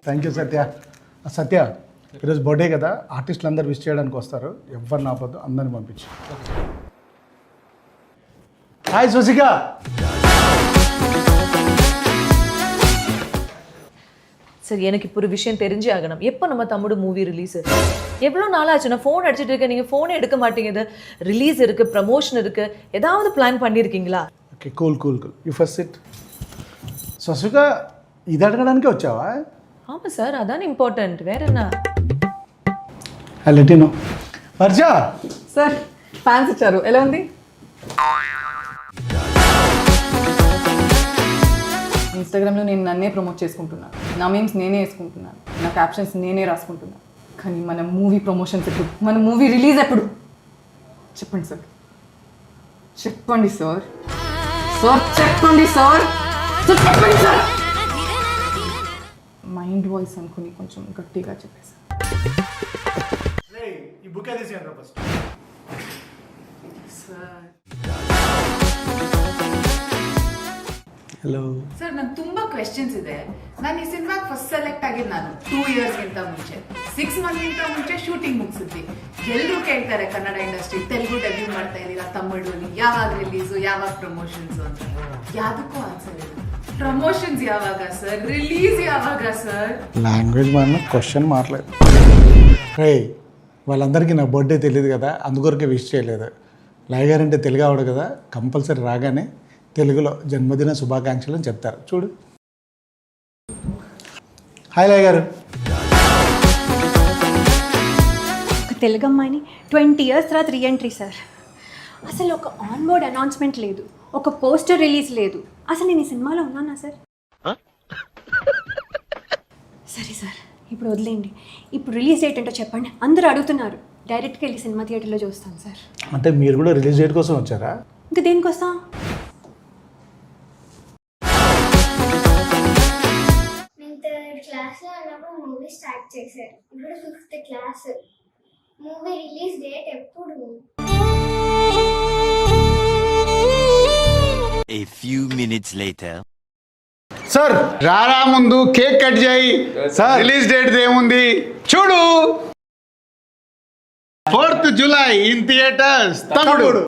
Thank you సత్య. సత్య ఈరోజు birthday కదా, ఆర్టిస్టులు అందరు విష్ చేయడానికి వస్తారు, ఎవరిని ఆపొద్దు, అందరిని పంపించు. హాయ్ స్వసిక. சரி, எனக்கு இப்போ ஒரு விஷயம் தெரிஞ்சே ஆகணும். எப்போ நம்ம தமிழ் மூவி ரிலீஸ்? எவ்வளோ நாளாச்சு? நான் ஃபோன் அடிச்சுட்டு இருக்கேன், நீங்கள் ஃபோனே எடுக்க மாட்டேங்குது. ரிலீஸ் இருக்குது, ப்ரமோஷன் இருக்குது, ஏதாவது பிளான் பண்ணியிருக்கீங்களா? Okay, cool cool cool. You first sit. Swasika, ఇది అడగడానికే వచ్చావా? ஆமாம் சார், அதான் இம்பார்ட்டன்ட். வேற என்ன? లెటినో వర్ష. సార్ ఫ్యాన్స్ ఇచ్చారు, ఎలా ఉంది? ఇన్స్టాగ్రామ్లో నేను నన్నే ప్రమోట్ చేసుకుంటున్నాను, నా మీమ్స్ నేనే వేసుకుంటున్నాను, నా క్యాప్షన్స్ నేనే రాసుకుంటున్నాను. కానీ మన మూవీ ప్రమోషన్స్ ఎప్పుడు, మన మూవీ రిలీజ్ ఎప్పుడు? చెప్పండి సార్, చెప్పండి సార్, సార్ చెప్పండి సార్, చెప్పండి సార్. మైండ్ వాయిస్ అనుకుని కొంచెం గట్టిగా చెప్పేసి. ఈ బుక్ తీసేయండి ఫస్ట్. ಹಲೋ ಸರ್, ನಂಗೆ ತುಂಬ ಕ್ವೆಶ್ಚನ್ಸ್ ಇದೆ. ನಾನು ಈ ಸಿನಿಮಾಗೆ ಫಸ್ಟ್ ಸೆಲೆಕ್ಟ್ ಆಗಿದ್ದು ನಾನು 2 ಇಯರ್ಸ್ಗಿಂತ ಮುಂಚೆ, 6 ಮಂತ್ಗಿಂತ ಮುಂಚೆ ಶೂಟಿಂಗ್ ಮುಗಿಸಿದ್ವಿ. ಎಲ್ಲರೂ ಕೇಳ್ತಾರೆ ಕನ್ನಡ ಇಂಡಸ್ಟ್ರಿ, ತೆಲುಗು ಡೆಬ್ಯೂ ಮಾಡ್ತಾ ಇದ್ದೀರಾ, ತಮಿಳಲ್ಲಿ ಯಾವಾಗ ರಿಲೀಸು, ಯಾವಾಗ ಪ್ರಮೋಷನ್ಸ್ ಅಂತ. ಯಾವುದಕ್ಕೂ ಆನ್ಸರ್ ಇಲ್ಲ. ಪ್ರಮೋಷನ್ಸ್ ಯಾವಾಗ ಸರ್, ರಿಲೀಸ್ ಯಾವಾಗ ಸರ್? లాంగ్వేజ్ మన క్వశ్చన్ మారలేదు. రే, వాళ్ళందరికీ నా బర్త్డే తెలియదు కదా, అందుకొరకే విష్ చేయలేదు. లయ గారు అంటే తెలుగు ఆవిడ కదా, కంపల్సరీ రాగానే తెలుగులో జన్మదిన శుభాకాంక్షలు అని చెప్తారు. చూడు. హాయ్ లయ గారు. ఒక తెలుగు అమ్మాయిని 20 ఇయర్స్ తర్వాత రీఎంట్రీ సార్. అసలు ఒక ఆన్బోర్డ్ అనౌన్స్మెంట్ లేదు, ఒక పోస్టర్ రిలీజ్ లేదు. అసలు నేను ఈ సినిమాలో ఉన్నానా సార్? సరే సార్, ఇప్పుడు వదిలేండి. ఇప్పుడు రిలీజ్ డేట్ ఏంటో చెప్పండి. అందరూ అడుగుతున్నారు. డైరెక్ట్గా వెళ్ళి సినిమా థియేటర్లో చూస్తాను సార్. అంటే మీరు కూడా రిలీజ్ డేట్ కోసం వచ్చారా? ఇంకా దేనికోసం? నేను 3rd క్లాస్లో ఉన్నప్పుడు మూవీ స్టార్ట్ చేశారు. ఇప్పుడు 5th class. Movie release date ఎప్పుడు? A few minutes later. Sir రారా, ముందు కేక్ కట్ చేయి. సార్ రిలీజ్ డేట్ ఏముంది చూడు. 4th జూలై ఇన్ థియేటర్స్ తమ్ముడు.